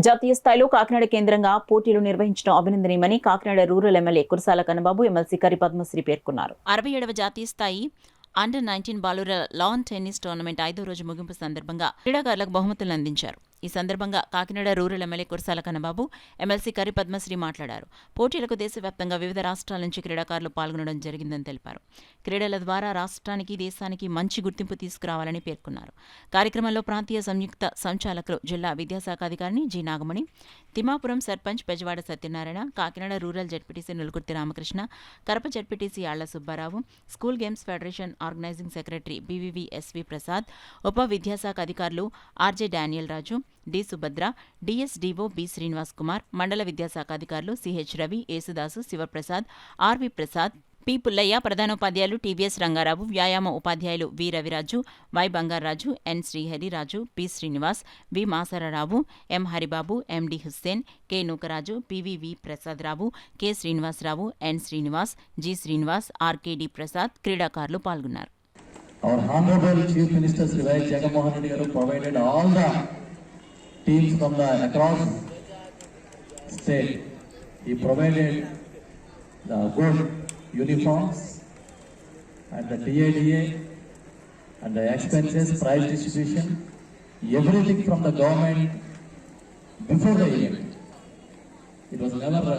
జాతీయ స్థాయిలో కాకినాడ కేంద్రంగా పోటీలు నిర్వహించడం అభినందనీయమని Kakinada rural MLA Kurasala Kannababu MLC కరి పద్మశ్రీ పేర్కొన్నారు. 67వ జాతీయ స్థాయి అండర్-19 బాలుర లాన్ టెన్నిస్ టోర్నమెంట్ 5వ రోజు ముగింపు సందర్భంగా క్రీడాకారులకు బహుమతులను అందించారు. ఈ సందర్భంగా Kakinada rural MLA Kurasala Kannababu MLC కరి పద్మశ్రీ మాట్లాడారు. పోటీలకు దేశవ్యాప్తంగా వివిధ రాష్ట్రాల నుంచి క్రీడాకారులు పాల్గొనడం జరిగిందని తెలిపారు. క్రీడల ద్వారా రాష్ట్రానికి, దేశానికి మంచి గుర్తింపు తీసుకురావాలని పేర్కొన్నారు. కార్యక్రమంలో ప్రాంతీయ సంయుక్త సంచాలకులు జిల్లా విద్యాశాఖ అధికారిని G Nagamani, Timmapuram sarpanch Pejavada Satyanarayana, Kakinada rural ZPTC Nulukurthi Ramakrishna, Karapa ZPTC Alla Subbarao, school games federation organising secretary BVV SV Prasad, ఉప విద్యాశాఖ అధికారులు RJ Daniel Raju, D Subhadra, DSDO B Srinivas Kumar, మండల విద్యాశాఖ అధికారులు CH Ravi, Yesudas, Sivaprasad, RV Prasad, P Pullaiah, ప్రధానోపాధ్యాయులు టివిఎస్ రంగారావు, వ్యాయామ ఉపాధ్యాయులు V Raviraju, Y Bangaraju, N Srihariraju, P Srinivas, V Masararao, M Haribabu, MD Hussain, K Nookaraju, PVV Prasadarao, K Srinivasarao, ఎన్ శ్రీనివాస్, జి శ్రీనివాస్, ఆర్కేడి ప్రసాద్ క్రీడాకారులు పాల్గొన్నారు. Our Honorable Chief Minister Sri Y. Jagannath Reddy garu provided all the teams from the across state. He provided the good uniforms and the TADA and the expenses, prize distribution, everything from the government before the event. It was never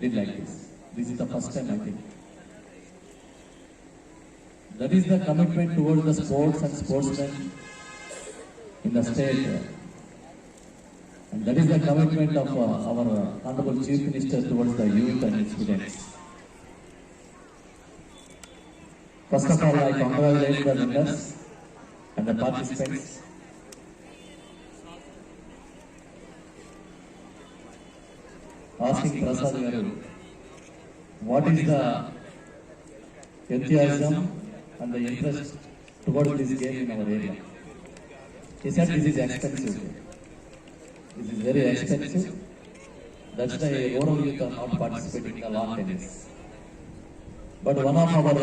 did like this. This is the first time, I think. That is the commitment towards the sports and sportsmen in the state. And that is the commitment of our Honorable Chief Minister towards the youth and students. First of all, I congratulate the winners and the participants. Asking Prasad Garu, what is the enthusiasm and the interest towards this game in our area? He said this is expensive. This is very expensive. That's why rural youth are not participating in the lawn tennis. But one of our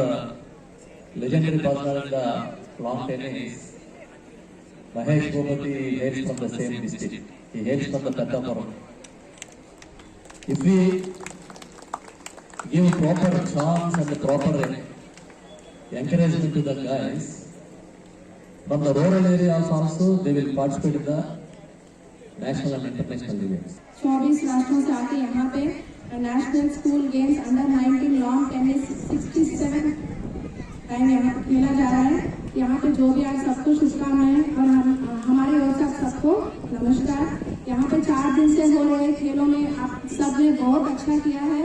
legendary personnel in the lawn tennis, Mahesh Bhupati, hails from the same district. He hails from the Pettapuram. If we give proper chance and the proper encouragement to the guys from the rural areas also, they will participate in the national and international events. 24 राष्ट्रों से आके यहाँ पे national school games under-19 lawn tennis 67 time यहाँ खेला जा रहा है. यहाँ पे जो भी आज सबको शुभकामनाएं और हमारी ओर से आप सबको नमस्कार. यहाँ पे 4 दिन से हो रहे खेलों में आप सब ने बहुत अच्छा किया है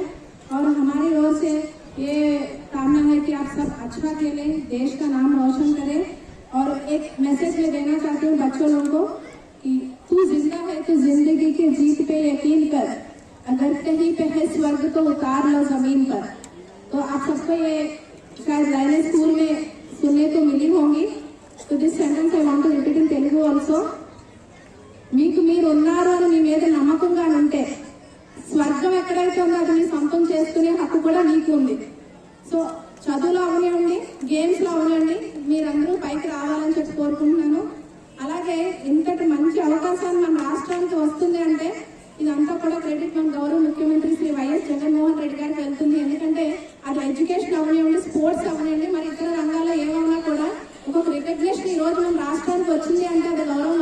और हमारी ओर से ये कामना है कि आप सब अच्छा खेलें, देश का नाम रोशन करें. और एक मैसेज मैं देना चाहती हूँ बच्चों लोगों को कि तू जिंदा है तो जिंदगी की जीत पे यकीन कर, अगर कहीं पे है स्वर्ग तो उतार लो जमीन पर. तो आप सबको ये शायद लाइनें स्कूल में सुनने को मिली होंगी. तो this sentence I want to repeat in Telugu also. మీకు మీరు ఉన్నారు అని మీ మీద నమ్మకంగా ఉంటే స్వర్గం ఎక్కడైతే ఉందో అది మీ సొంతం చేసుకునే హక్కు కూడా మీకు ఉంది. సో చదువులో అవనివ్వండి, గేమ్స్ లో అవనివ్వండి, మీరందరూ పైకి రావాలని చెప్పి కోరుకుంటున్నాను. అలాగే ఇంతటి మంచి అవకాశాన్ని మన రాష్ట్రానికి వస్తుంది అంటే ఇదంతా కూడా క్రెడిట్ మన గౌరవ ముఖ్యమంత్రి శ్రీ వైఎస్ జగన్మోహన్ రెడ్డి గారికి వెళ్తుంది. ఎందుకంటే అది ఎడ్యుకేషన్ అవనివ్వండి, స్పోర్ట్స్ అవనివ్వండి, మరి ఇతర రంగాల్లో ఏమన్నా కూడా ఒక రికగ్నిషన్ ఈ రోజు మన రాష్ట్రానికి వచ్చింది అంటే అది గౌరవ